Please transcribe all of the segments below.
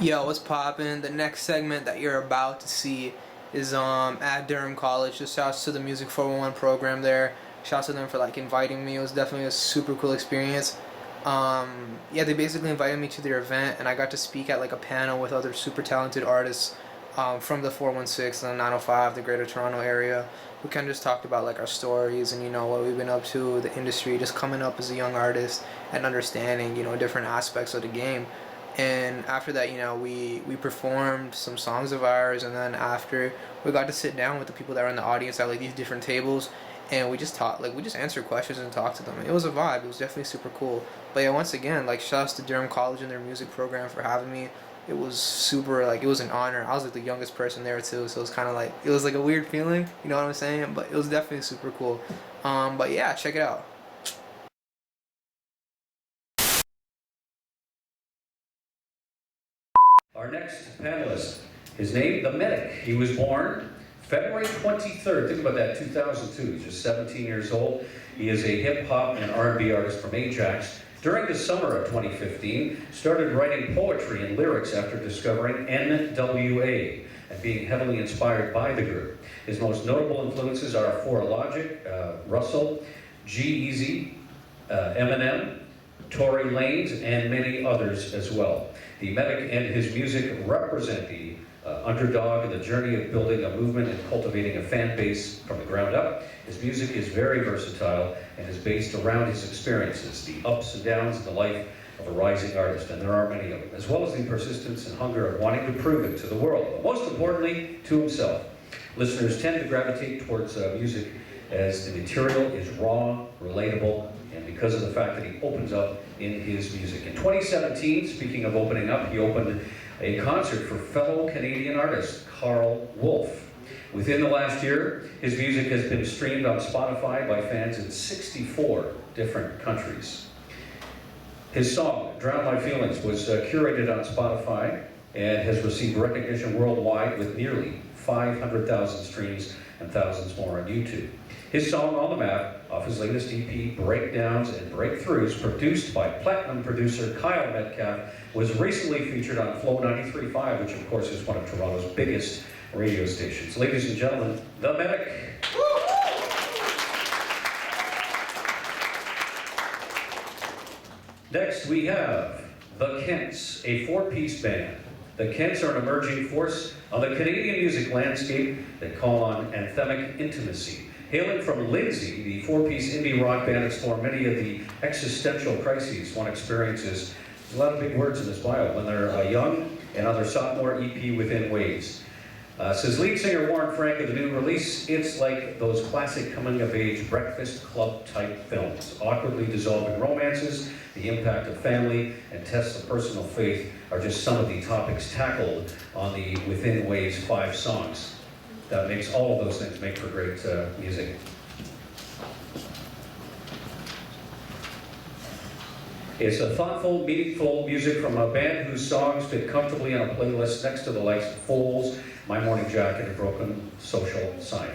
Yo, what's poppin'? The next segment that you're about to see is at Durham College. Just shouts to the Music 411 program there. Shouts to them for like inviting me. It was definitely a super cool experience. Yeah, they basically invited me to their event, and I got to speak at like a panel with other super talented artists from the 416 and the 905, the Greater Toronto area. We kind of just talked about like our stories and what we've been up to, the industry, just coming up as a young artist and understanding different aspects of the game. And after that, we performed some songs of ours, and then after we got to sit down with the people that were in the audience at like these different tables, and we just talked, like we just answered questions and talked to them. It was a vibe. It was definitely super cool. But yeah, once again, like shouts to Durham College and their music program for having me. It was super, like it was an honor. I was like the youngest person there too, so it was kind of like it was like a weird feeling. You know what I'm saying? But it was definitely super cool. But yeah, check it out. Our next panelist, his name, The Medic. He was born February 23rd, think about that, 2002. He's just 17 years old. He is a hip-hop and R&B artist from Ajax. During the summer of 2015, started writing poetry and lyrics after discovering NWA and being heavily inspired by the group. His most notable influences are For Logic, Russell, G-Eazy, Eminem, Tory Lanez, and many others as well. The Medic and his music represent the underdog in the journey of building a movement and cultivating a fan base from the ground up. His music is very versatile and is based around his experiences, the ups and downs in the life of a rising artist, and there are many of them, as well as the persistence and hunger of wanting to prove it to the world, but most importantly, to himself. Listeners tend to gravitate towards music as the material is raw, relatable, and because of the fact that he opens up in his music. In 2017, speaking of opening up, he opened a concert for fellow Canadian artist Carl Wolf. Within the last year, his music has been streamed on Spotify by fans in 64 different countries. His song, Drown My Feelings, was curated on Spotify and has received recognition worldwide with nearly 500,000 streams and thousands more on YouTube. His song, On the Map, off his latest EP, Breakdowns and Breakthroughs, produced by platinum producer Kyle Metcalf, was recently featured on Flow 93.5, which of course is one of Toronto's biggest radio stations. Ladies and gentlemen, The Medic. Next we have The Kents, a four-piece band. The Kents are an emerging force on the Canadian music landscape that call on anthemic intimacy. Hailing from Lindsay, the four-piece indie rock band explore many of the existential crises one experiences. There's a lot of big words in this bio. When they're young and on their sophomore EP, Within Waves. Says lead singer Warren Frank of the new release, it's like those classic coming-of-age breakfast club-type films. Awkwardly dissolving romances, the impact of family, and tests of personal faith are just some of the topics tackled on the Within Waves 5 songs. That makes all of those things make for great music. It's a thoughtful, meaningful music from a band whose songs fit comfortably on a playlist next to the likes of Foles, My Morning Jacket, and Broken Social Scene,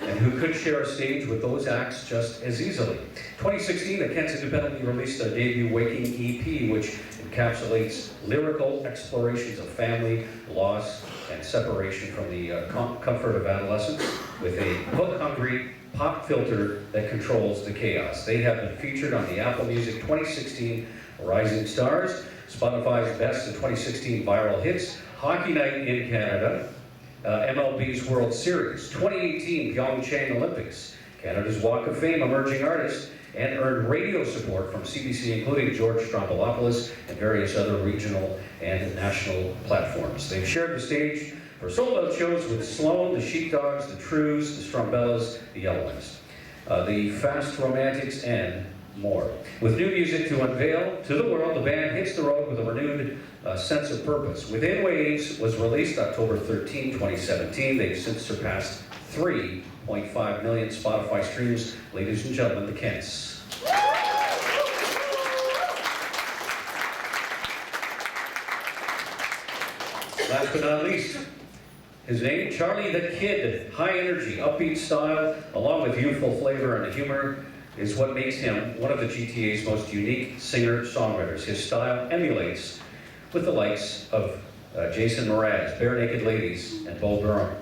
and who could share a stage with those acts just as easily. 2016, the Kents independently released their debut Waking EP, which encapsulates lyrical explorations of family, loss, and separation from the comfort of adolescence with a hook-hungry pop filter that controls the chaos. They have been featured on the Apple Music 2016 Rising Stars, Spotify's Best of 2016 Viral Hits, Hockey Night in Canada, MLB's World Series, 2018 Pyeongchang Olympics, Canada's Walk of Fame Emerging Artist, and earned radio support from CBC, including George Stroumboulopoulos and various other regional and national platforms. They've shared the stage for sold-out shows with Sloan, the Sheepdogs, the Trues, the Strumbellas, the Yellowwings, the Fast Romantics, and more. With new music to unveil to the world, the band hits the road with a renewed sense of purpose. Within Waves was released October 13, 2017. They've since surpassed 3.5 million Spotify streams. Ladies and gentlemen, the Kents. Last but not least, his name, Charlie the Kid. High energy, upbeat style, along with youthful flavor and humor, is what makes him one of the GTA's most unique singer-songwriters. His style emulates with the likes of Jason Mraz, Bare Naked Ladies, and Bo Burnham.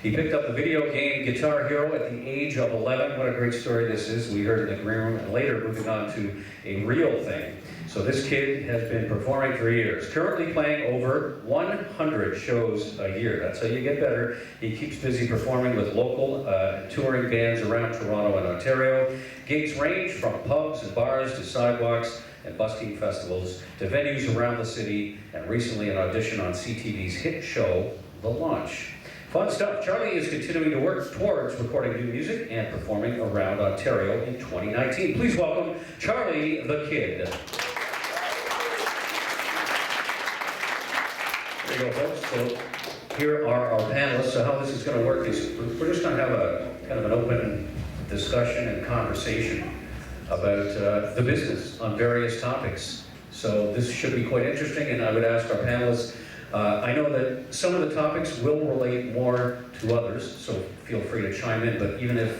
He picked up the video game Guitar Hero at the age of 11. What a great story this is. We heard in the green room, and later moving on to a real thing. So this kid has been performing for years, currently playing over 100 shows a year. That's how you get better. He keeps busy performing with local touring bands around Toronto and Ontario. Gigs range from pubs and bars to sidewalks and busking festivals to venues around the city, and recently an audition on CTV's hit show, The Launch. Fun stuff. Charlie is continuing to work towards recording new music and performing around Ontario in 2019. Please welcome Charlie the Kid. There you go, folks. So here are our panelists. So how this is going to work is we're just going to have a kind of an open discussion and conversation about the business on various topics. So this should be quite interesting, and I would ask our panelists, I know that some of the topics will relate more to others, so feel free to chime in, but even if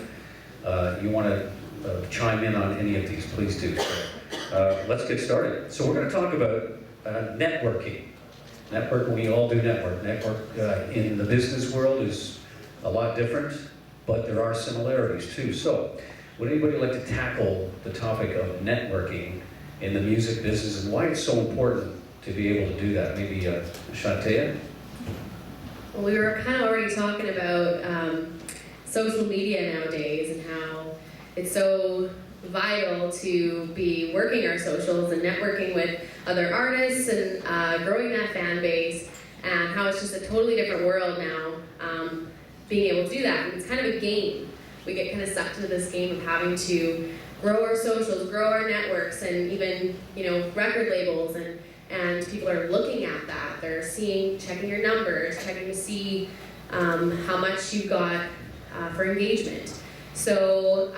you want to chime in on any of these, please do. So, let's get started. So we're going to talk about networking. Network, we all do network. Network in the business world is a lot different, but there are similarities too. So would anybody like to tackle the topic of networking in the music business and why it's so important to be able to do that? Maybe Shantea? Well, we were kind of already talking about social media nowadays and how it's so vital to be working our socials and networking with other artists and growing that fan base, and how it's just a totally different world now, being able to do that. And it's kind of a game. We get kind of sucked into this game of having to grow our socials, grow our networks, and even, you know, record labels, and people are looking at that. They're checking your numbers, checking to see how much you got for engagement. So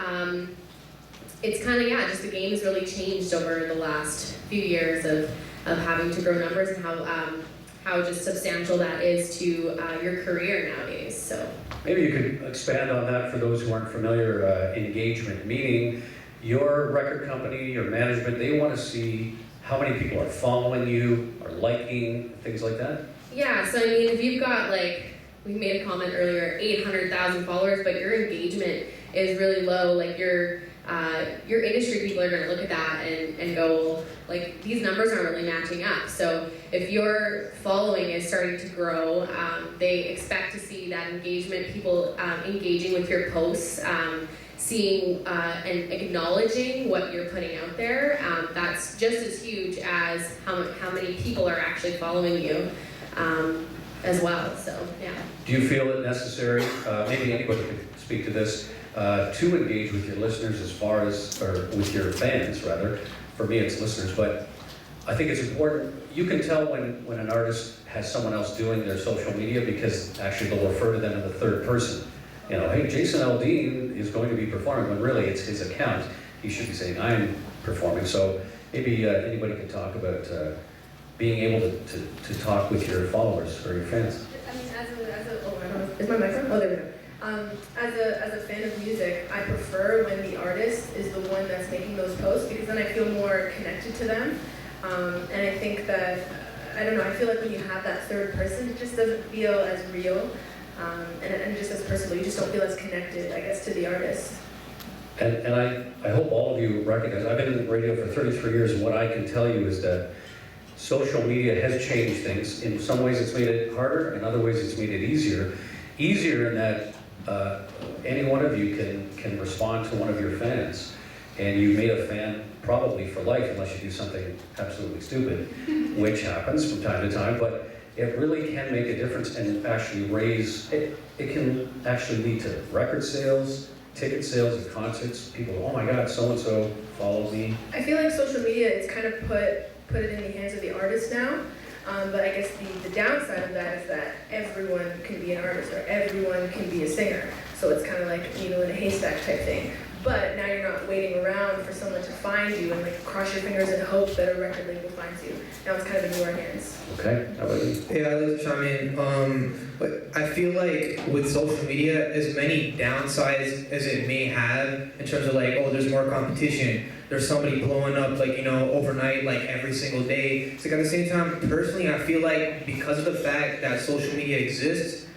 it's kind of, just the game has really changed over the last few years of having to grow numbers and how just substantial that is to your career nowadays. So maybe you could expand on that for those who aren't familiar. Engagement, meaning your record company, your management, they want to see how many people are following you, are liking, things like that? Yeah, so I mean, if you've got, like, we made a comment earlier, 800,000 followers, but your engagement is really low, like your industry people are going to look at that and go, like, these numbers aren't really matching up. So if your following is starting to grow, they expect to see that engagement, people engaging with your posts, seeing and acknowledging what you're putting out there. That's just as huge as how many people are actually following you as well. So yeah. Do you feel it necessary, maybe anybody could speak to this, to engage with your listeners as far as, or with your fans rather? For me it's listeners, but I think it's important. You can tell when an artist has someone else doing their social media, because actually they'll refer to them in the third person. You know, hey, Jason Aldean is going to be performing, when really it's his account. He should be saying, I'm performing. So maybe anybody could talk about being able to talk with your followers or your fans. I mean, is my microphone? Oh, there we go. As a fan of music, I prefer when the artist is the one that's making those posts, because then I feel more connected to them. And I think that, I don't know, I feel like when you have that third person, it just doesn't feel as real. And just as personal, you just don't feel as connected, I guess, to the artist. And I hope all of you recognize, I've been in radio for 33 years, and what I can tell you is that social media has changed things. In some ways it's made it harder, in other ways it's made it easier. Easier in that any one of you can respond to one of your fans, and you made a fan probably for life, unless you do something absolutely stupid, which happens from time to time, but it really can make a difference and actually raise, it can actually lead to record sales, ticket sales at concerts. People, oh my God, so-and-so follows me. I feel like social media is kind of put it in the hands of the artist now. But I guess the downside of that is that everyone can be an artist or everyone can be a singer. So it's kind of like needle in a haystack type thing. but now you're not waiting around for someone to find you and like cross your fingers and hope that a record label finds you. Now it's kind of in your hands. Okay, how about you? Yeah, I'd like to chime in. But I feel like with social media, as many downsides as it may have in terms of like, oh, there's more competition. There's somebody blowing up like, you know, overnight, like every single day. It's like at the same time, personally, I feel like because of the fact that social media exists,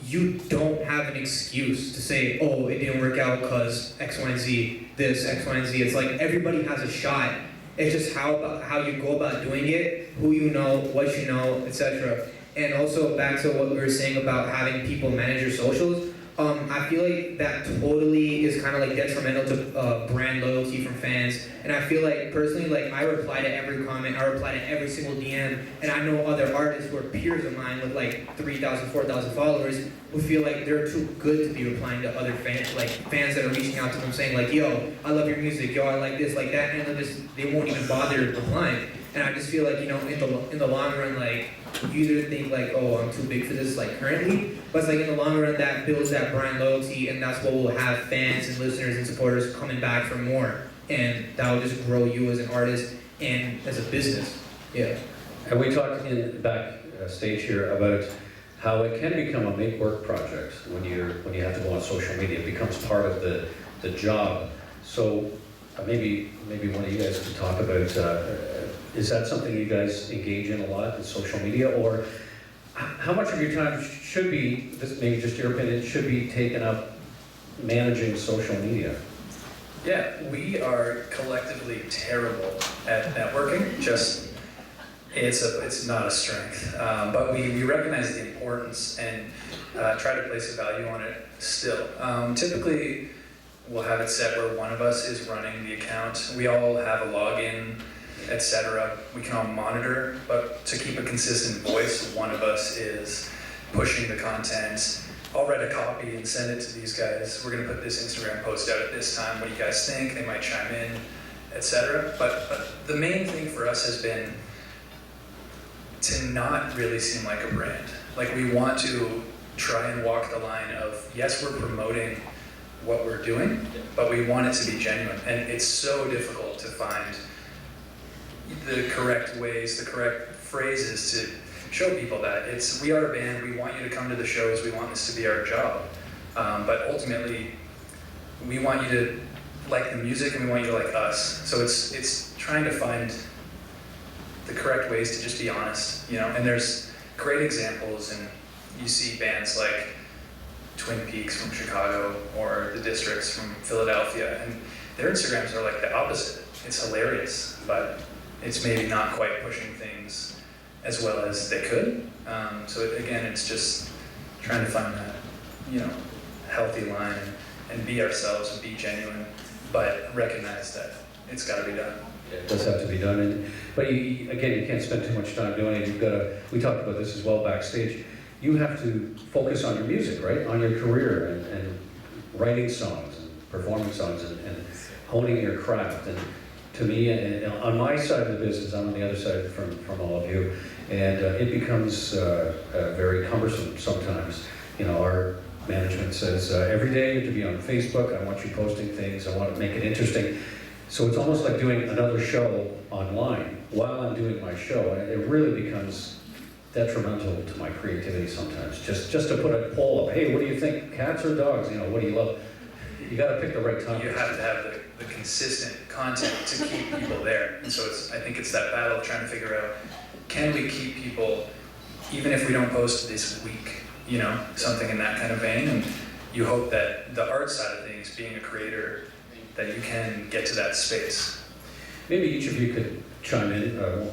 you don't have an excuse to say, oh, it didn't work out because X, Y, and Z, this, X, Y, and Z. It's like everybody has a shot. It's just how you go about doing it, who you know, what you know, etc. And also back to what we were saying about having people manage your socials. I feel like that totally is kind of like detrimental to brand loyalty from fans. And I feel like personally, like I reply to every comment, I reply to every single DM, and I know other artists who are peers of mine with like 3,000, 4,000 followers who feel like they're too good to be replying to other fans, like fans that are reaching out to them saying like, yo, I love your music, yo, I like this, like that, and they won't even bother replying. And I just feel like, you know, in the long run, like, you either think like, oh, I'm too big for this, like currently, but it's like in the long run that builds that brand loyalty, and that's what will have fans and listeners and supporters coming back for more, and that will just grow you as an artist and as a business. Yeah. And we talked in the backstage here about how it can become a make-work project when you have to go on social media. It becomes part of the job. So maybe one of you guys could talk about. Is that something you guys engage in a lot in social media, or how much of your time should be, this maybe just your opinion, should be taken up managing social media? Yeah, we are collectively terrible at networking. Just it's not a strength, but we recognize the importance and try to place a value on it still. Typically, we'll have it set where one of us is running the account. We all have a login, etc. We can all monitor, but to keep a consistent voice, one of us is pushing the content. I'll write a copy and send it to these guys. We're gonna put this Instagram post out at this time. What do you guys think? They might chime in, etc. But the main thing for us has been to not really seem like a brand. Like, we want to try and walk the line of, yes, we're promoting what we're doing, but we want it to be genuine. And it's so difficult to find the correct ways, the correct phrases to show people that we are a band, we want you to come to the shows, we want this to be our job. But ultimately, we want you to like the music and we want you to like us. So it's trying to find the correct ways to just be honest, you know? And there's great examples, and you see bands like Twin Peaks from Chicago or The Districts from Philadelphia, and their Instagrams are like the opposite. It's hilarious, but it's maybe not quite pushing things as well as they could. So again, it's just trying to find that, you know, healthy line and be ourselves and be genuine, but recognize that it's got to be done. Yeah, it does have to be done, but again, you can't spend too much time doing it. You've got to. We talked about this as well backstage. You have to focus on your music, right? On your career and writing songs and performing songs and honing your craft. And to me, and on my side of the business, I'm on the other side from all of you, and it becomes very cumbersome sometimes. You know, our management says every day you have to be on Facebook. I want you posting things. I want to make it interesting. So it's almost like doing another show online while I'm doing my show, and it really becomes detrimental to my creativity sometimes. Just to put a poll up, hey, what do you think, cats or dogs? You know, what do you love? You got to pick the right time. You have to have the consistent content to keep people there. And so I think it's that battle of trying to figure out, can we keep people, even if we don't post this week, you know, something in that kind of vein. And you hope that the art side of things, being a creator, that you can get to that space. Maybe each of you could chime in about,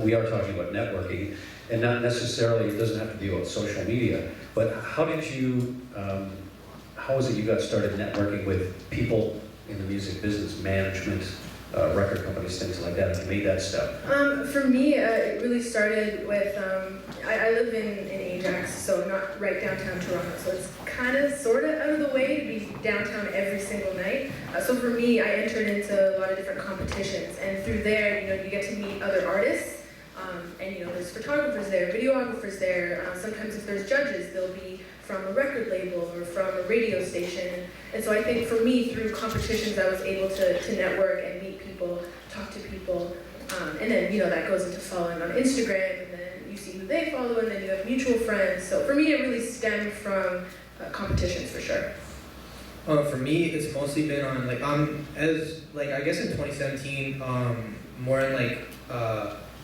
we are talking about networking, and not necessarily, it doesn't have to be about social media, but how did you, how was it you got started networking with people in the music business, management, record companies, things like that, and made that step? For me, it really started with, I live in Ajax, so not right downtown Toronto, so it's kind of sort of out of the way to be downtown every single night. So for me, I entered into a lot of different competitions, and through there, you know, you get to meet other artists, and you know, there's photographers there, videographers there. Sometimes if there's judges, there'll be from a record label or from a radio station. And so I think for me, through competitions, I was able to network and meet people, talk to people. And then, you know, that goes into following on Instagram, and then you see who they follow, and then you have mutual friends. So for me, it really stemmed from competitions for sure. For me, it's mostly been on like as like I guess in 2017, more in like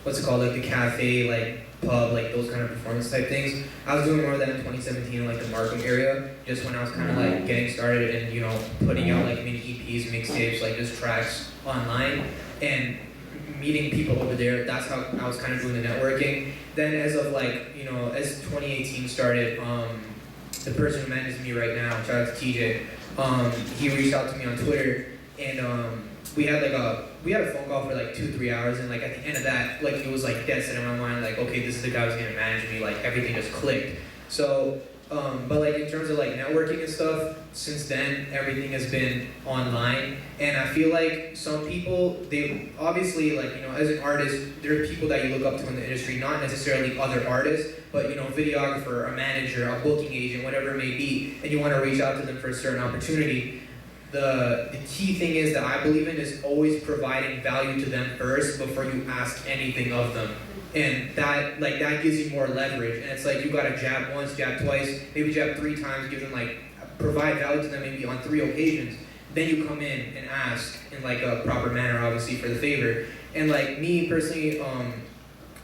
what's it called, like the cafe, like pub, like those kind of performance type things. I was doing more of that in 2017 in like the Markham area, just when I was kind of like getting started and, you know, putting out like mini EPs, mixtapes, like just tracks online and meeting people over there. That's how I was kind of doing the networking. Then as of like, you know, as 2018 started, the person who manages me right now, shout out to TJ, he reached out to me on Twitter, and we had a phone call for like 2-3 hours, and like at the end of that, like it was like dead set in my mind, like, okay, this is the guy who's gonna manage me, like everything just clicked. So but like in terms of like networking and stuff, since then everything has been online, and I feel like some people, they obviously, like, you know, as an artist, there are people that you look up to in the industry, not necessarily other artists, but, you know, videographer, a manager, a booking agent, whatever it may be, and you want to reach out to them for a certain opportunity. The key thing is that I believe in is always providing value to them first before you ask anything of them. And that gives you more leverage. And it's like you gotta jab once, jab twice, maybe jab 3 times, give them like, provide value to them maybe on 3 occasions. Then you come in and ask in like a proper manner, obviously, for the favor. And like me personally,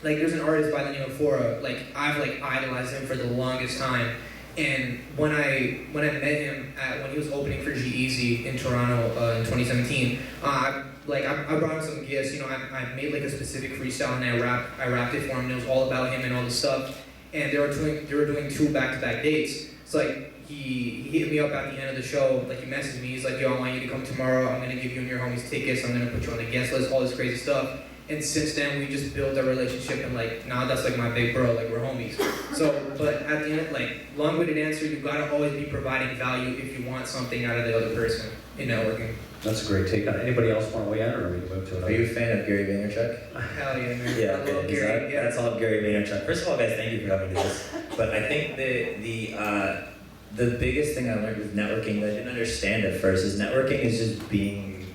like there's an artist by the name of Fora, like I've like idolized him for the longest time. And when I met him when he was opening for G-Eazy in Toronto in 2017, I brought him some gifts. You know, I made like a specific freestyle and I rapped it for him. And it was all about him and all this stuff. And they were doing 2 back-to-back dates. It's like he hit me up at the end of the show. Like he messaged me. He's like, "Yo, I want you to come tomorrow. I'm gonna give you and your homies tickets. I'm gonna put you on the guest list. All this crazy stuff." And since then, we just built a relationship, and like now that's like my big bro, like we're homies. So, but at the end, like long-winded answer, you gotta always be providing value if you want something out of the other person in networking. That's a great take on it. Anybody else want to weigh in, or we move to another? Are you a fan of Gary Vaynerchuk? Hell yeah, man. Yeah, I love okay, Gary. Yeah. that's all Gary Vaynerchuk. First of all, guys, thank you for having me do this. But I think the biggest thing I learned with networking that I didn't understand at first is networking is just being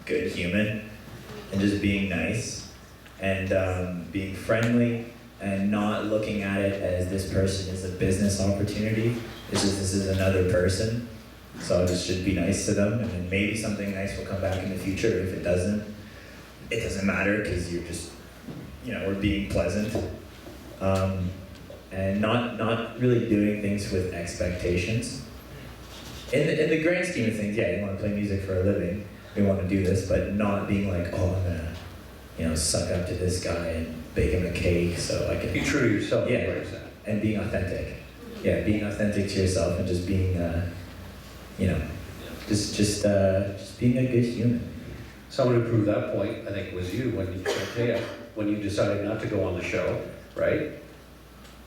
good human and just being nice and being friendly and not looking at it as this person is a business opportunity. It's just this is another person. So I just should be nice to them, and then maybe something nice will come back in the future. If it doesn't matter because you're just, you know, we're being pleasant. And not really doing things with expectations. In the grand scheme of things, yeah, you want to play music for a living, you want to do this, but not being like, oh, I'm gonna, you know, suck up to this guy and bake him a cake so I can Be true to yourself. Yeah, and being authentic. Yeah, being authentic to yourself and just being, you know, just being a good human. Someone who proved that point, I think, was you when you decided not to go on the show, right?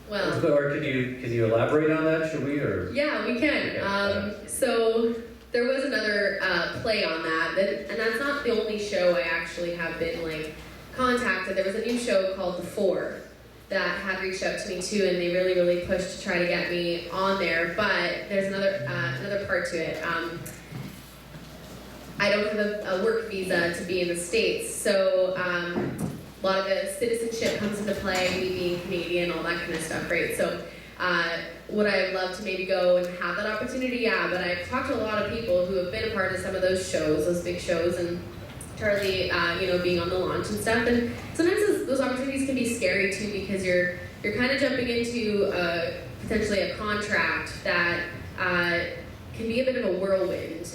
Well, Or can you elaborate on that? Should we, or? yeah, we can. So there was another play on that, and that's not the only show I actually have been like contacted. There was a new show called The Four that had reached out to me too, and they really pushed to try to get me on there. But there's another part to it. I don't have a work visa to be in the States, so a lot of the citizenship comes into play, me being Canadian, all that kind of stuff, right? So would I love to maybe go and have that opportunity? Yeah, but I've talked to a lot of people who have been a part of some of those shows, those big shows, and Charlie, you know, being on the launch and stuff. And sometimes those opportunities can be scary too, because you're kind of jumping into potentially a contract that can be a bit of a whirlwind,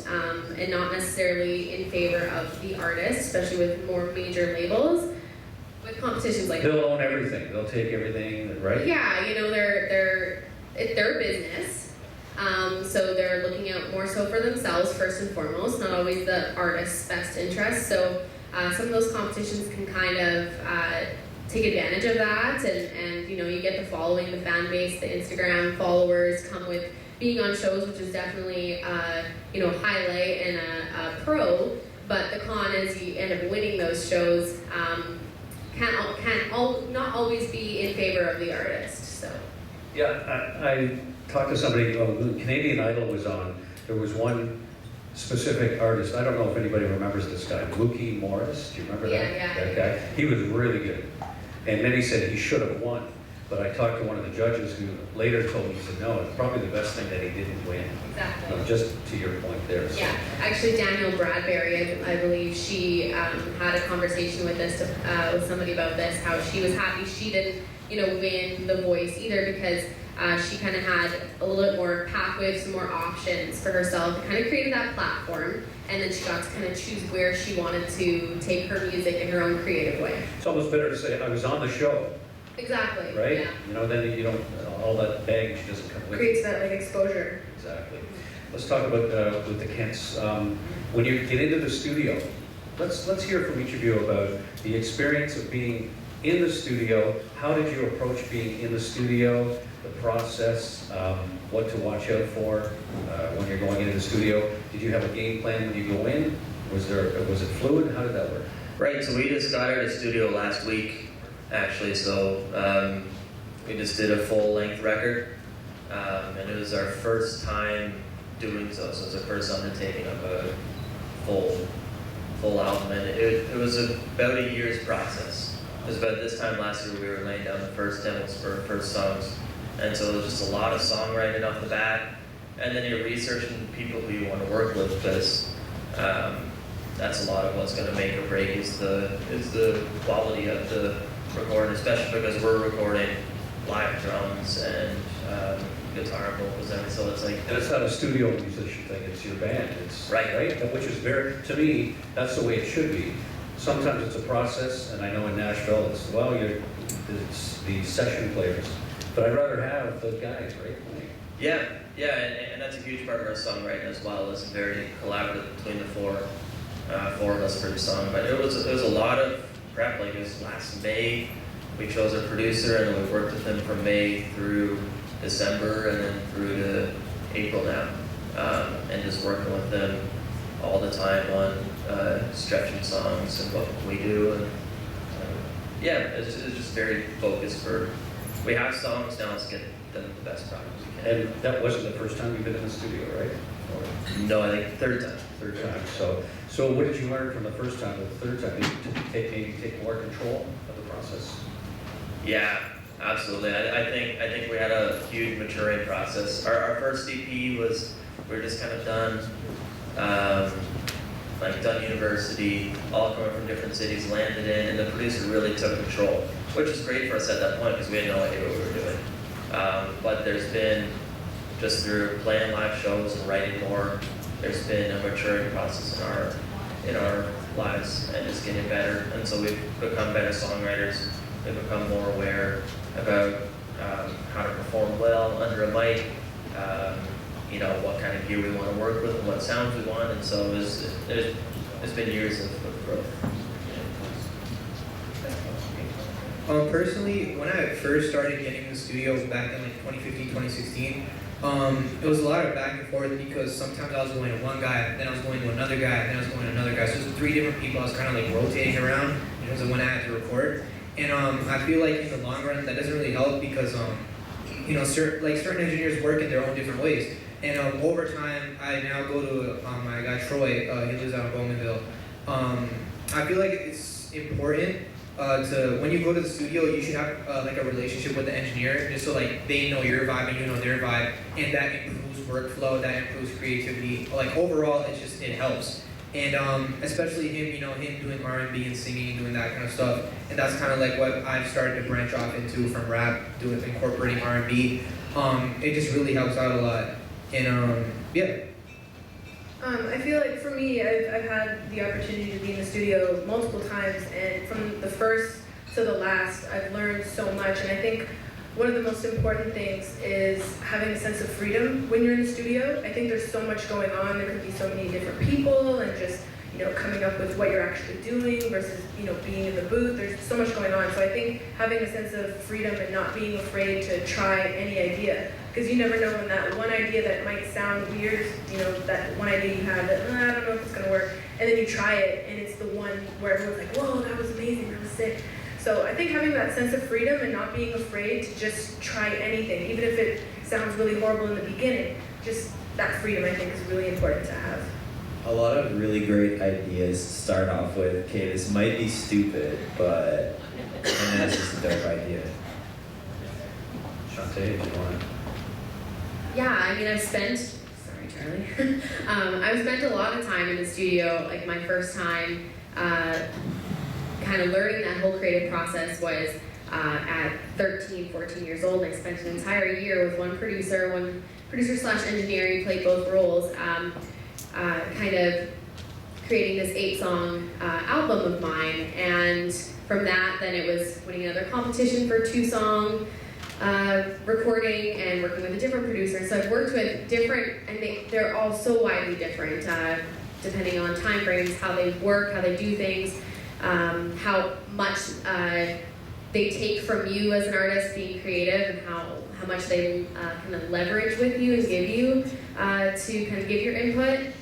and not necessarily in favor of the artist, especially with more major labels. With competitions like They'll own everything. They'll take everything, right? yeah, you know, it's their business, so they're looking out more so for themselves first and foremost, not always the artist's best interest. So some of those competitions can kind of take advantage of that, and you know, you get the following, the fan base, the Instagram followers come with being on shows, which is definitely you know, highlight and a pro. But the con is you end up winning those shows. Not always be in favor of the artist. So Yeah, I talked to somebody, when Canadian Idol was on, there was one specific artist, I don't know if anybody remembers this guy, Mookie Morris, do you remember that? Yeah. That guy? He was really good. And many said he should have won, but I talked to one of the judges who later told me, he said, no, it's probably the best thing that he didn't win. Exactly. Just to your point there. So. Yeah, actually Daniel Bradbury, I believe she had a conversation with us with somebody about this, how she was happy she didn't, win The Voice either, because she kind of had a little bit more pathway, some more options for herself. It kind of created that platform, and then she got to kind of choose where she wanted to take her music in her own creative way. It's almost better to say, I was on the show. Exactly. Right? Yeah. Then you don't, all that baggage doesn't come with Creates it. that exposure. Exactly. Let's talk about with the Kents. When you get into the studio, let's hear from each of you about the experience of being in the studio. How did you approach being in the studio? The process, what to watch out for when you're going into the studio. Did you have a game plan when you go in? Was it fluid? How did that work? Right, so we just got out of the studio last week, actually, so we just did a full-length record, and it was our first time doing so it was our first undertaking of a full album, and it was about a year's process. It was about this time last year we were laying down the first demos for first songs, and so it was just a lot of songwriting off the bat, and then you're researching people who you want to work with, because that's a lot of what's going to make or break is the quality of the recording, especially because we're recording live drums and guitar and vocals, and so it's like. And it's not a studio musician thing; it's your band. It's right, which is to me, that's the way it should be. Sometimes it's a process, and I know in Nashville it's it's the session players, but I'd rather have those guys, right? Yeah, and that's a huge part of our songwriting as well. It's very collaborative between the four of us for the song. But it was a lot of prep. Like it was last May, we chose our producer, and then we've worked with him from May through December, and then through to April now, and just working with them all the time on stretching songs and what we do, and it's just very focused. We have songs now. Let's get them the best product we can. And that wasn't the first time you've been in the studio, right? No, I think third time. Third time. So what did you learn from the first time to the third time? Did you take more control of the process? Yeah, absolutely. I think we had a huge maturing process. Our first EP was, we were just kind of done university, all coming from different cities, landed in, and the producer really took control, which was great for us at that point because we had no idea what we were doing. But there's been, just through playing live shows and writing more, there's been a maturing process in our lives and just getting better. And so we've become better songwriters. We've become more aware about how to perform well under a mic, what kind of gear we want to work with and what sounds we want. And so it's been years of growth. Personally, when I first started getting in the studio back in 2015, 2016, it was a lot of back and forth because sometimes I was going to one guy, then I was going to another guy, then I was going to another guy. So it was 3 different people I was kind of rotating around in terms of when I had to record. And I feel like in the long run that doesn't really help because certain engineers work in their own different ways. And over time, I now go to my guy Troy. He lives out in Bowmanville. I feel like it's important to when you go to the studio, you should have a relationship with the engineer, just so they know your vibe and you know their vibe, and that improves workflow, that improves creativity. Overall, it helps. And especially him, him doing R&B and singing, doing that kind of stuff. And that's kind of what I've started to branch off into from rap, incorporating R&B. It just really helps out a lot. And I feel like for me, I've had the opportunity to be in the studio multiple times, and from the first to the last, I've learned so much. And I think one of the most important things is having a sense of freedom when you're in the studio. I think there's so much going on. There could be so many different people, and just coming up with what you're actually doing versus being in the booth. There's so much going on. So I think having a sense of freedom and not being afraid to try any idea, because you never know when that one idea that might sound weird, that one idea you have that I don't know if it's gonna work, and then you try it and it's the one where everyone's like, whoa, that was amazing, that was sick. So I think having that sense of freedom and not being afraid to just try anything, even if it sounds really horrible in the beginning, just that freedom I think is really important to have. A lot of really great ideas start off with, okay, this might be stupid, but, and then it's just a dope idea. Shantae, do you want to? Yeah, I mean, sorry, Charlie. I've spent a lot of time in the studio. Like my first time kind of learning that whole creative process was at 13, 14 years old. I spent an entire year with one producer slash engineer. He played both roles, kind of creating this 8-song album of mine. And from that, then it was winning another competition for 2-song recording and working with a different producer. So I've worked with different, and they're all so widely different, depending on time frames, how they work, how they do things, how much they take from you as an artist being creative, and how much they kind of leverage with you and give you to kind of give your input.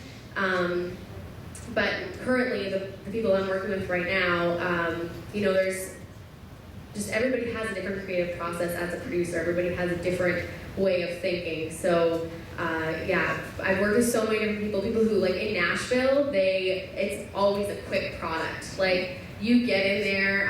But currently, the people I'm working with right now, there's just everybody has a different creative process as a producer. Everybody has a different way of thinking. So yeah, I've worked with so many different people who, like in Nashville, it's always a quick product. Like you get in there,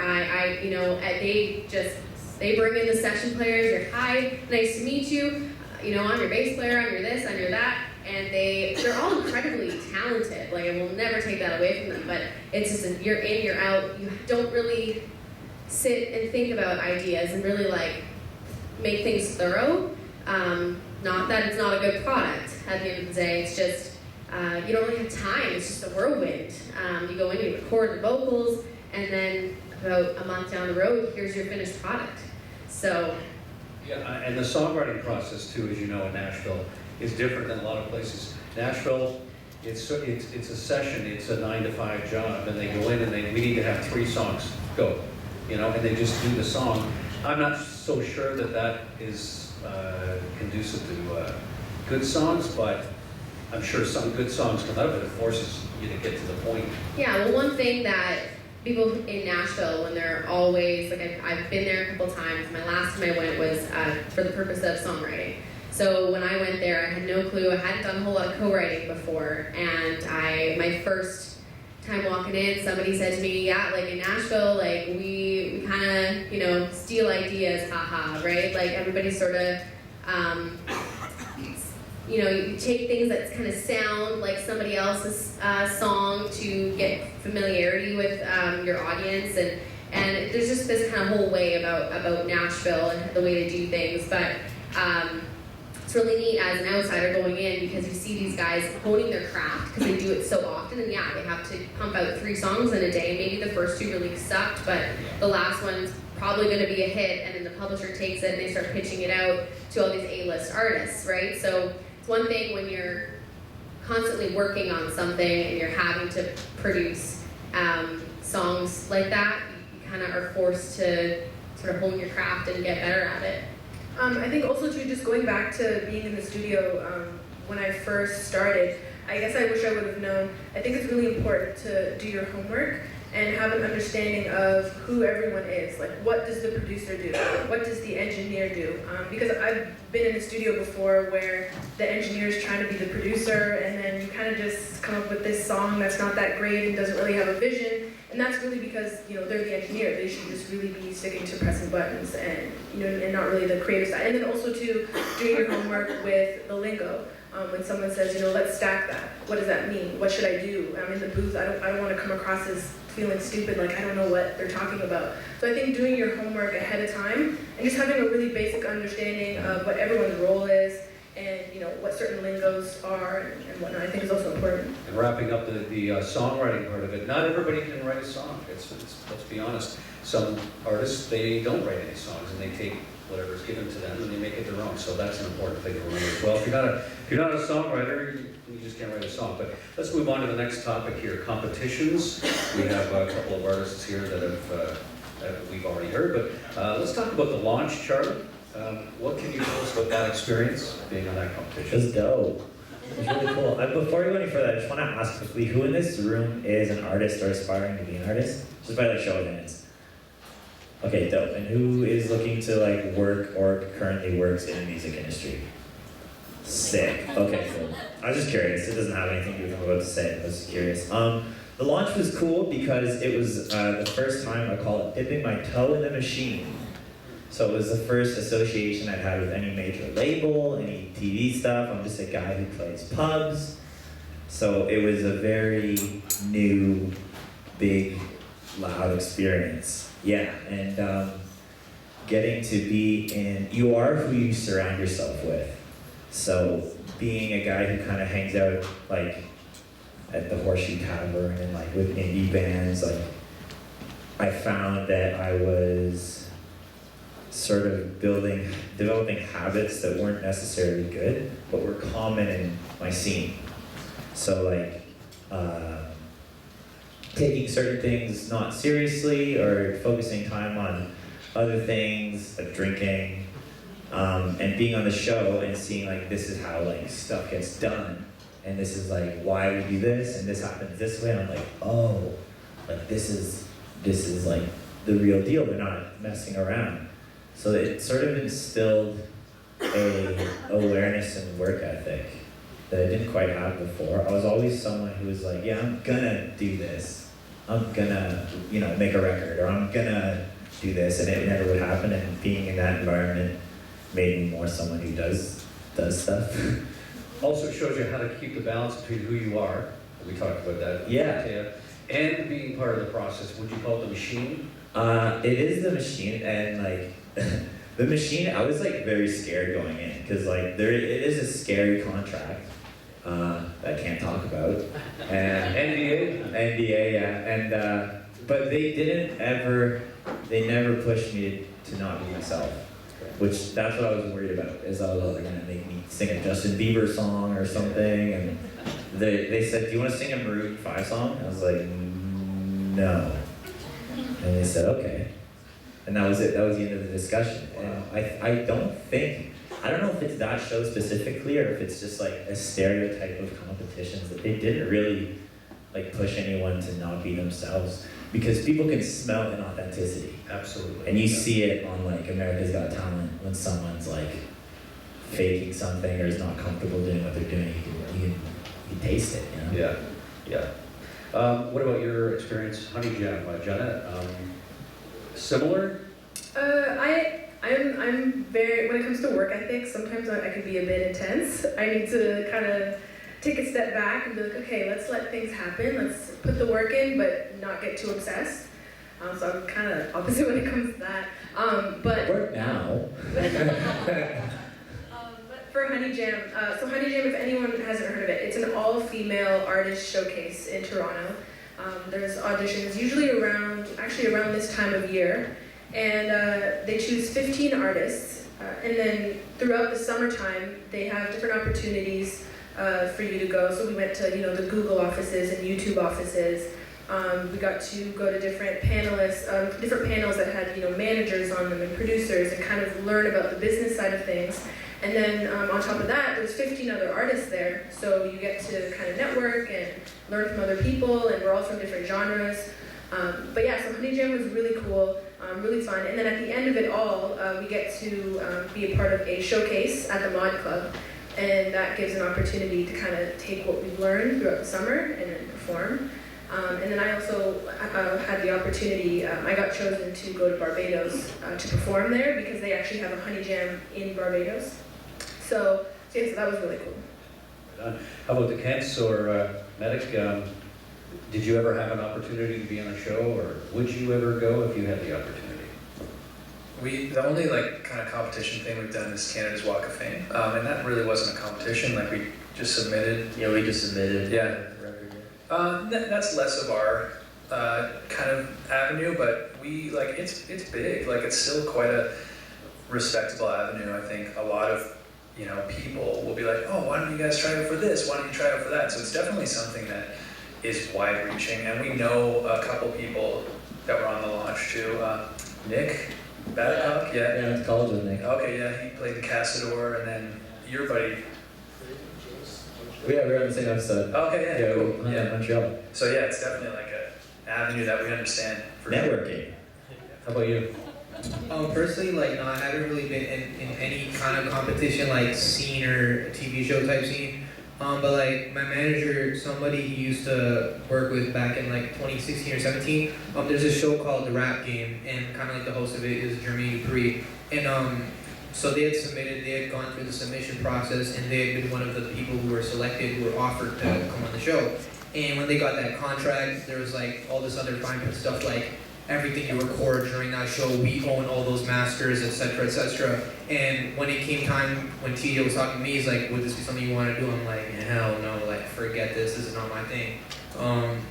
they bring in the session players. You're, hi, nice to meet you. I'm your bass player. I'm your this. I'm your that. And they're all incredibly talented. Like I will never take that away from them. But it's just you're in, you're out. You don't really sit and think about ideas and really like make things thorough. Not that it's not a good product at the end of the day, it's just you don't really have time, it's just a whirlwind. You go in, you record the vocals, and then about a month down the road, here's your finished product. So Yeah, and the songwriting process too, as you know, in Nashville, is different than a lot of places. Nashville, it's a session, it's a 9-to-5 job, and they go in and we need to have 3 songs, go. And they just do the song. I'm not so sure that is conducive to good songs, but I'm sure some good songs come out of it. It forces you to get to the point. Yeah, well, one thing that people in Nashville, when they're always, like I've been there a couple times, my last time I went was for the purpose of songwriting. So when I went there, I had no clue, I hadn't done a whole lot of co-writing before, and my first time walking in, somebody said to me, yeah, like in Nashville, like we kind of, steal ideas, haha, right? Like everybody sort of, you take things that kind of sound like somebody else's song to get familiarity with your audience, and there's just this kind of whole way about Nashville and the way they do things, but it's really neat as an outsider going in because you see these guys honing their craft because they do it so often, and yeah, they have to pump out 3 songs in a day. Maybe the first 2 really sucked, but the last one's probably going to be a hit, and then the publisher takes it and they start pitching it out to all these A-list artists, right? So it's one thing when you're constantly working on something and you're having to produce songs like that, you kind of are forced to sort of hone your craft and get better at it. I think also too, just going back to being in the studio when I first started, I guess I wish I would have known. I think it's really important to do your homework and have an understanding of who everyone is. Like, what does the producer do? What does the engineer do? Because I've been in a studio before where the engineer is trying to be the producer, and then you kind of just come up with this song that's not that great and doesn't really have a vision. And that's really because, they're the engineer. They should just really be sticking to pressing buttons and, and not really the creative side. And then also too, doing your homework with the lingo. When someone says, let's stack that, what does that mean? What should I do? I'm in the booth, I don't want to come across as feeling stupid, like I don't know what they're talking about. So I think doing your homework ahead of time and just having a really basic understanding of what everyone's role is and what certain lingos are and whatnot, I think is also important. And wrapping up the songwriting part of it, not everybody can write a song. Let's be honest. Some artists, they don't write any songs, and they take whatever's given to them and they make it their own. So that's an important thing to remember as well. If you're not a songwriter, you just can't write a song. But let's move on to the next topic here: competitions. We have a couple of artists here that we've already heard, but let's talk about the launch, Charlie. What can you tell us about that experience, being on that competition? It was dope. It was really cool. Before we go any further, I just want to ask quickly, who in this room is an artist or aspiring to be an artist? Just by show of hands. Okay, dope. And who is looking to like work or currently works in the music industry? Sick. Okay, cool. I was just curious. It doesn't have anything to do with what I'm about to say. I was just curious. The launch was cool because it was the first time, I call it dipping my toe in the machine. So it was the first association I'd had with any major label, any TV stuff. I'm just a guy who plays pubs. So it was a very new, big, loud experience. Yeah, and getting to be in, you are who you surround yourself with. So being a guy who kind of hangs out like at the Horseshoe Tavern and like with indie bands, like I found that I was sort of developing habits that weren't necessarily good, but were common in my scene. So like taking certain things not seriously or focusing time on other things like drinking, and being on the show and seeing like this is how like stuff gets done, and this is like why we do this, and this happens this way, and I'm like, oh, like this is like the real deal. They're not messing around. So it sort of instilled a awareness and work ethic that I didn't quite have before. I was always someone who was like, yeah, I'm gonna do this. I'm gonna, make a record, or I'm gonna do this, and it never would happen. And being in that environment made me more someone who does stuff. Also shows you how to keep the balance between who you are. We talked about that. Yeah. And being part of the process. Would you call it the machine? It is the machine, and like the machine. I was like very scared going in because like it is a scary contract that I can't talk about. And NDA, yeah. And but they never pushed me to not be myself. Which that's what I was worried about, is I was like, gonna make me sing a Justin Bieber song or something, and they said, do you want to sing a Maroon 5 song? I was like, no. And they said, okay. And that was it, that was the end of the discussion. And I don't know if it's that show specifically, or if it's just like a stereotype of competitions, that they didn't really like push anyone to not be themselves. Because people can smell inauthenticity. Absolutely. And you see it on like America's Got Talent when someone's like faking something or is not comfortable doing what they're doing. You can taste it, you know? Yeah. What about your experience, Honey Jam, Jenna? Similar? I'm very, when it comes to work ethic, sometimes I can be a bit intense. I need to kind of take a step back and be like, okay, let's let things happen. Let's put the work in, but not get too obsessed. So I'm kind of opposite when it comes to that. But work now. but for Honey Jam, so Honey Jam, if anyone hasn't heard of it, it's an all-female artist showcase in Toronto. There's auditions usually around this time of year, and they choose 15 artists, and then throughout the summertime they have different opportunities for you to go. So we went to the Google offices and YouTube offices. We got to go to different panelists, different panels that had managers on them and producers, and kind of learn about the business side of things. And then on top of that, there's 15 other artists there, so you get to kind of network and learn from other people, and we're all from different genres. But yeah, so Honey Jam was really cool, really fun. And then at the end of it all, we get to be a part of a showcase at the Mod Club. And that gives an opportunity to kind of take what we've learned throughout the summer and then perform. And then I also had the opportunity, I got chosen to go to Barbados to perform there because they actually have a Honey Jam in Barbados. So that was really cool. How about the Kents or Medic? Did you ever have an opportunity to be on a show, or would you ever go if you had the opportunity? The only kind of competition thing we've done is Canada's Walk of Fame, and that really wasn't a competition. Like we just submitted. Yeah, we just submitted. Yeah. That's less of our kind of avenue, but it's big. Like it's still quite a respectable avenue. I think a lot of people will be like, oh, why don't you guys try out for this? Why don't you try out for that? So it's definitely something that is wide-reaching, and we know a couple people that were on the launch too. Nick Badcock, Yeah, I went to college with Nick. Okay, yeah, he played the Cassador, and then your buddy. Yeah, we were on the same episode. Okay, yeah, cool. Yeah, Montreal. So yeah, it's definitely like an avenue that we understand. For Networking. How about you? Personally, like, no, I haven't really been in any kind of competition, like scene or TV show type scene. But like my manager, somebody he used to work with back in like 2016 or 17. There's a show called The Rap Game, and kind of like the host of it is Jermaine Dupri. And so they had gone through the submission process, and they had been one of the people who were selected, who were offered to come on the show. And when they got that contract, there was like all this other fine print stuff, like everything you record during that show, we own all those masters, etc., etc. And when it came time, when TJ was talking to me, he's like, would this be something you want to do? I'm like, hell no, like, forget this is not my thing.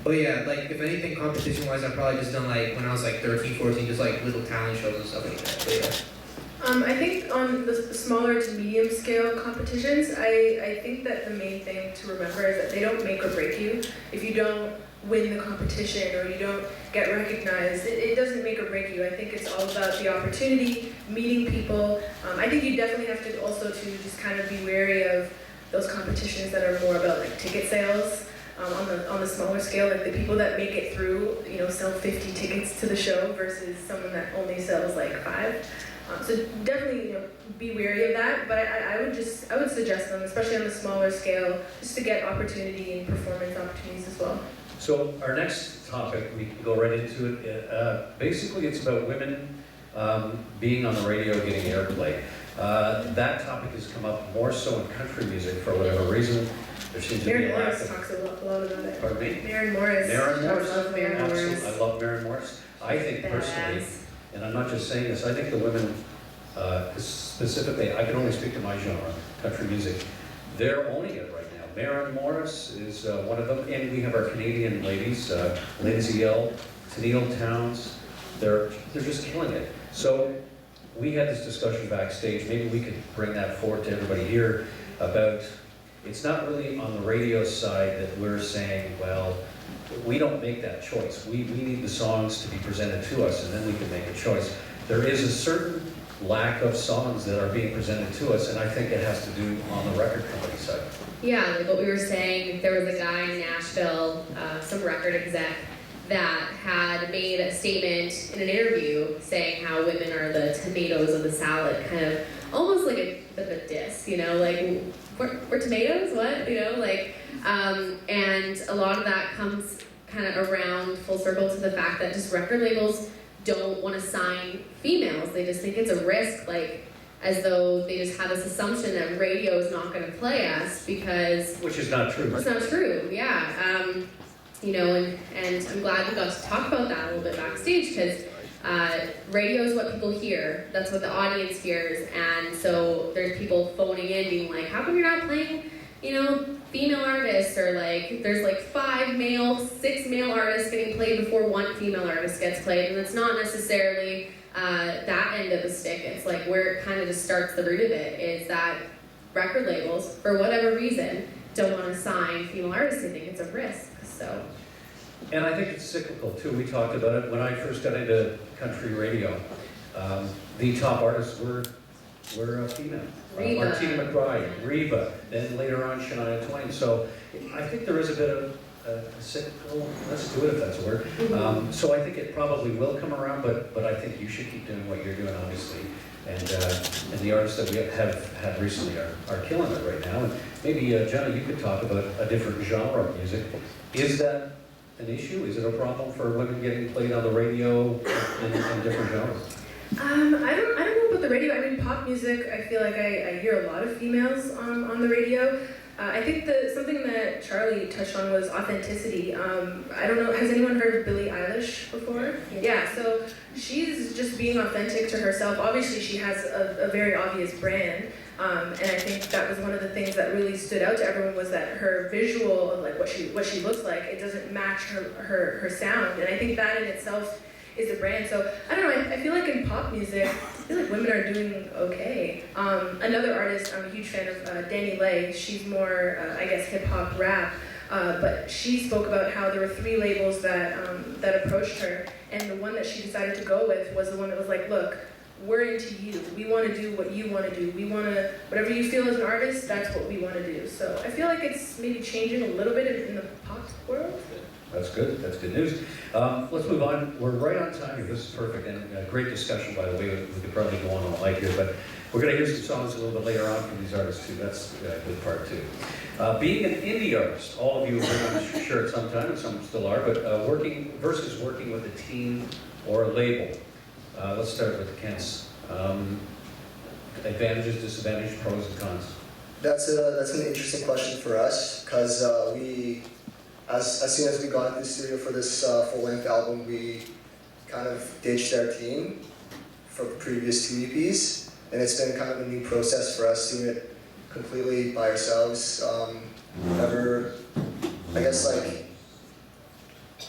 But yeah, like, if anything, competition-wise, I've probably just done, like, when I was, like, 13, 14, just, like, little talent shows and stuff like that, but yeah. I think on the smaller to medium scale competitions, I think that the main thing to remember is that they don't make or break you. If you don't win the competition or you don't get recognized, it doesn't make or break you. I think it's all about the opportunity, meeting people. I think you definitely have to also to just kind of be wary of those competitions that are more about like ticket sales. On the smaller scale, like the people that make it through, sell 50 tickets to the show versus someone that only sells like 5. So definitely, be wary of that. But I would suggest them, especially on the smaller scale, just to get opportunity and performance opportunities as well. So our next topic, we can go right into it. Basically, it's about women being on the radio, getting airplay. That topic has come up more so in country music for whatever reason. There seems to be a lack Morris of. talks a lot about it. Pardon me? Maren Morris. Maren Morris. I love Maren Absolutely. Morris. I love Maren Morris. I think personally, Badass. and I'm not just saying this, I think the women, specifically, I can only speak to my genre, country music, they're owning it right now. Maren Morris is one of them, and we have our Canadian ladies, Lindsay L, Tennille Towns, they're just killing it. So we had this discussion backstage, maybe we could bring that forward to everybody here about, it's not really on the radio side that we're saying, well, we don't make that choice. We need the songs to be presented to us, and then we can make a choice. There is a certain lack of songs that are being presented to us, and I think it has to do on the record company side. Yeah, like what we were saying, there was a guy in Nashville, some record exec, that had made a statement in an interview saying how women are the tomatoes of the salad, kind of almost like a bit of a diss, like, we're tomatoes, what, and a lot of that comes kind of around full circle to the fact that just record labels don't want to sign females. They just think it's a risk, like, as though they just have this assumption that radio is not going to play us because... Which is not true. It's not true, yeah. And I'm glad we got to talk about that a little bit backstage because radio is what people hear. That's what the audience hears. And so there's people phoning in being like, how come you're not playing, female artists? Or like, there's like 5 male, 6 male artists getting played before 1 female artist gets played. And it's not necessarily that end of the stick. It's like where it kind of just starts the root of it is that record labels, for whatever reason, don't want to sign female artists. They think it's a risk. So. And I think it's cyclical too. We talked about it when I first got into country radio. The top artists were female. Reba. Martina McBride, Reba, then later on Shania Twain. So I think there is a bit of a cyclical, let's do it if that's a word. Mm-hmm. So I think it probably will come around, but I think you should keep doing what you're doing, obviously. And the artists that we have had recently are killing it right now. And maybe, Jenna, you could talk about a different genre of music. Is that an issue? Is it a problem for women getting played on the radio in different genres? I don't know about the radio. I mean, pop music, I feel like I hear a lot of females on the radio. I think something that Charlie touched on was authenticity. I don't know, has anyone heard of Billie Eilish before? Yeah, so she's just being authentic to herself. Obviously, she has a very obvious brand. And I think that was one of the things that really stood out to everyone was that her visual of like what she looks like, it doesn't match her sound. And I think that in itself is a brand. So I don't know, I feel like in pop music, I feel like women are doing okay. Another artist I'm a huge fan of, Danny Lay, she's more, I guess, hip hop rap. But she spoke about how there were 3 labels that approached her, and the one that she decided to go with was the one that was like, look, we're into you. We want to do what you want to do. We want to, whatever you feel as an artist, that's what we want to do. So I feel like it's maybe changing a little bit in the pop world. That's good. That's good news. Let's move on. We're right on time here. This is perfect, and a great discussion, by the way. We could probably go on all night here, but we're going to hear some songs a little bit later on from these artists too. That's a good part too. Being an indie artist, all of you have been on sure at some time, and some still are, but working with a team or a label. Let's start with the Kents. Advantages, disadvantages, pros and cons. That's an interesting question for us, because as soon as we got into the studio for this full-length album, we kind of ditched our team from the previous 2 EPs, and it's been kind of a new process for us doing it completely by ourselves. I guess like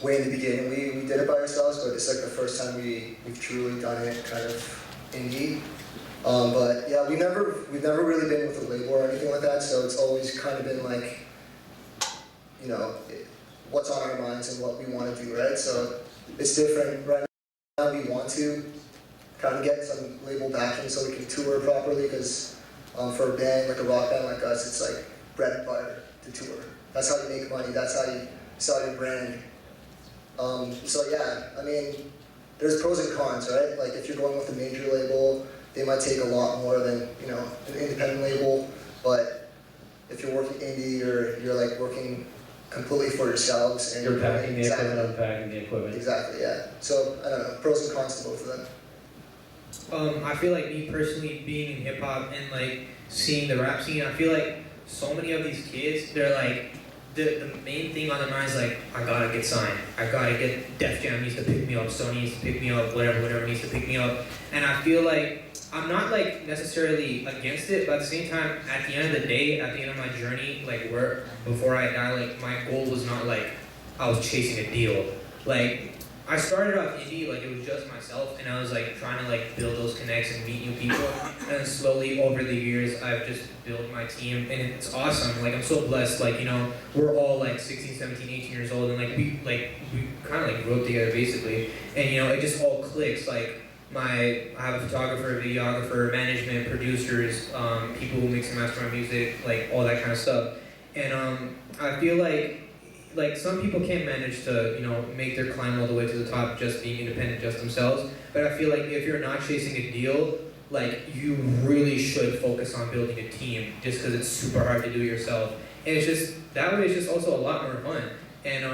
way in the beginning we did it by ourselves, but it's like the first time we've truly done it kind of indie. But yeah, we've never really been with a label or anything like that, so it's always kind of been like, you know, what's on our minds and what we want to do, right? So it's different. Right now we want to kind of get some label backing so we can tour properly, because for a band, like a rock band like us, it's like bread and butter to tour. That's how you make money, that's how you sell your brand. So yeah, I mean, there's pros and cons, right? Like if you're going with a major label, they might take a lot more than, you know, an independent label, but if you're working indie, you're like working completely for yourselves, and You're packing the exactly, equipment, unpacking the equipment. Exactly, yeah. So I don't know, pros and cons to both of them. I feel like me personally being in hip hop and like seeing the rap scene, I feel like so many of these kids, they're like, the main thing on their mind is like, I gotta get signed. I gotta get, Def Jam needs to pick me up, Sony needs to pick me up, whatever needs to pick me up. And I feel like, I'm not like necessarily against it, but at the same time, at the end of the day, at the end of my journey, like before I die, like my goal was not like I was chasing a deal. Like I started off indie, like it was just myself, and I was like trying to like build those connects and meet new people. And then slowly over the years, I've just built my team, and it's awesome. Like I'm so blessed. Like, you know, we're all like 16, 17, 18 years old, and like we kind of like grew up together basically, and you know, it just all clicks. Like I have a photographer, videographer, management, producers, people who mix and master my music, like all that kind of stuff. And I feel like some people can manage to, you know, make their climb all the way to the top just being independent, just themselves. But I feel like if you're not chasing a deal, like you really should focus on building a team, just because it's super hard to do it yourself. And it's just, that way it's just also a lot more fun. And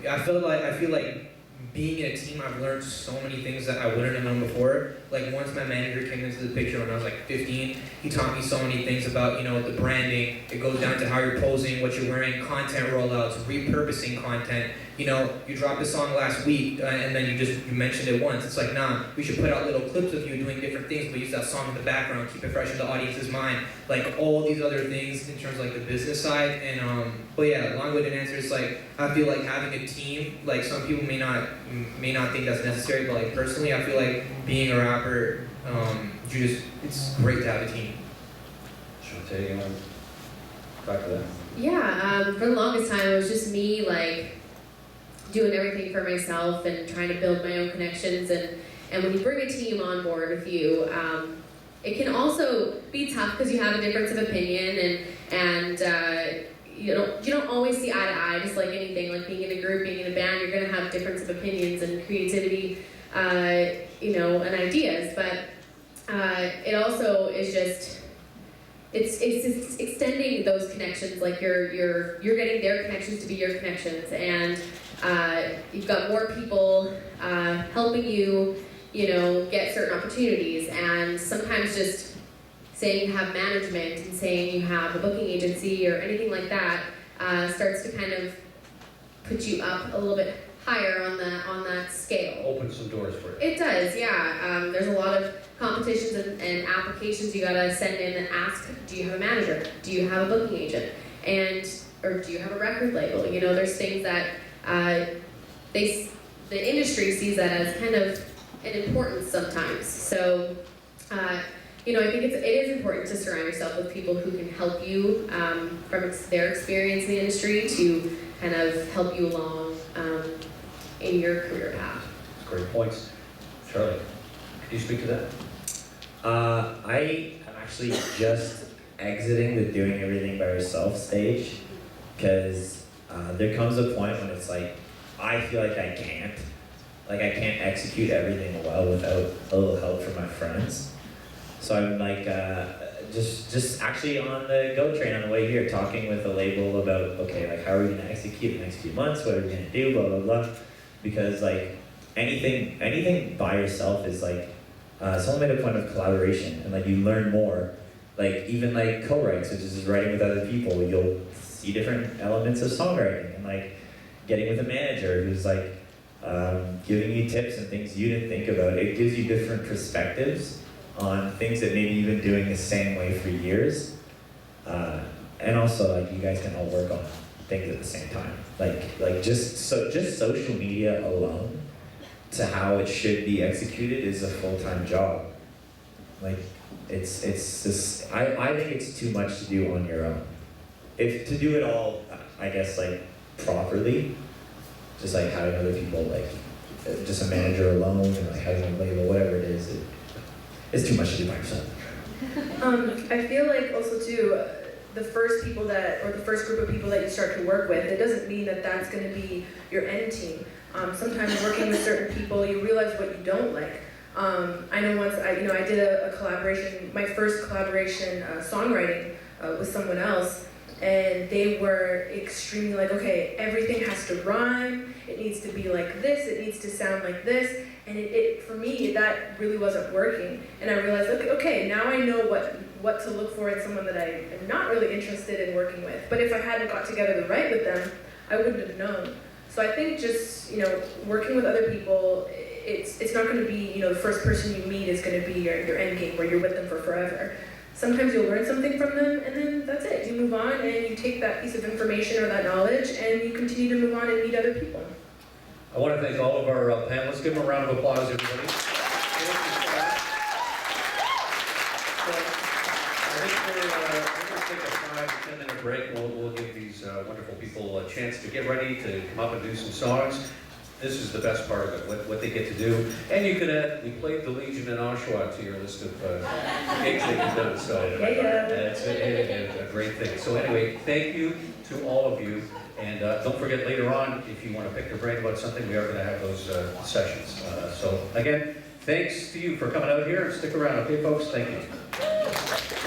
I feel like being in a team, I've learned so many things that I wouldn't have known before. Like once my manager came into the picture when I was like 15, he taught me so many things about, you know, the branding. It goes down to how you're posing, what you're wearing, content rollouts, repurposing content. You know, you dropped a song last week and then you mentioned it once. It's like, nah, we should put out little clips of you doing different things, but use that song in the background, keep it fresh in the audience's mind. Like all these other things in terms of like the business side. And but yeah, long-winded answer is like, I feel like having a team, like some people may not think that's necessary, but like personally, I feel like being a rapper, it's great to have a team. Shantae, you want to talk to that? Yeah, for the longest time, it was just me, like, doing everything for myself and trying to build my own connections. And when you bring a team on board with you, it can also be tough because you have a difference of opinion and you don't always see eye to eye, just like anything, like being in a group, being in a band, you're going to have difference of opinions and creativity, you know, and ideas. But it also is just, it's extending those connections, like you're getting their connections to be your connections, and you've got more people helping you, you know, get certain opportunities. And sometimes just saying you have management and saying you have a booking agency or anything like that starts to kind of put you up a little bit higher on that scale. Open some doors for you. It does, yeah. There's a lot of competitions and applications you gotta send in and ask, do you have a manager? Do you have a booking agent? Or do you have a record label? You know, there's things that the industry sees that as kind of an importance sometimes. So, you know, I think it is important to surround yourself with people who can help you from their experience in the industry to kind of help you along in your career path. Great points. Charlie, can you speak to that? I am actually just exiting the doing everything by yourself stage, because there comes a point when it's like, I feel like I can't. Like I can't execute everything well without a little help from my friends. So I'm like, just actually on the GO train on the way here, talking with the label about, okay, like how are we gonna execute the next few months? What are we gonna do? Blah blah blah. Because like anything by yourself is like, someone made a point of collaboration, and like you learn more. Like even like co-writes, which is just writing with other people, you'll see different elements of songwriting, and like getting with a manager who's like giving you tips and things you didn't think about. It gives you different perspectives on things that maybe you've been doing the same way for years. And also like you guys can all work on things at the same time. Like just social media alone to how it should be executed is a full-time job. Like it's just, I think it's too much to do on your own. If to do it all, I guess like properly, just like having other people, like just a manager alone, and like having a label, whatever it is, it's too much to do by yourself. I feel like also too, the first people that, or the first group of people that you start to work with, it doesn't mean that that's going to be your end team. Sometimes working with certain people, you realize what you don't like. I know once I did a collaboration, my first collaboration songwriting with someone else, and they were extremely like, okay, everything has to rhyme, it needs to be like this, it needs to sound like this, and it for me, that really wasn't working. And I realized, okay, now I know what to look for in someone that I am not really interested in working with. But if I hadn't got together to write with them, I wouldn't have known. So I think just, working with other people, it's not going to be, the first person you meet is going to be your end game where you're with them for forever. Sometimes you'll learn something from them, and then that's it. You move on, and you take that piece of information or that knowledge, and you continue to move on and meet other people. I want to thank all of our panelists. Give them a round of applause, everybody. I think we're going to take a 5 to 10 minute break. We'll give these wonderful people a chance to get ready to come up and do some songs. This is the best part of it, what they get to do. And you could add, we played the Legion in Oshawa to your list of gigs that you've done, so it's a great thing. So anyway, thank you to all of you. And don't forget later on, if you want to pick your brain about something, we are going to have those sessions. So again, thanks to you for coming out here, and stick around, okay folks? Thank you.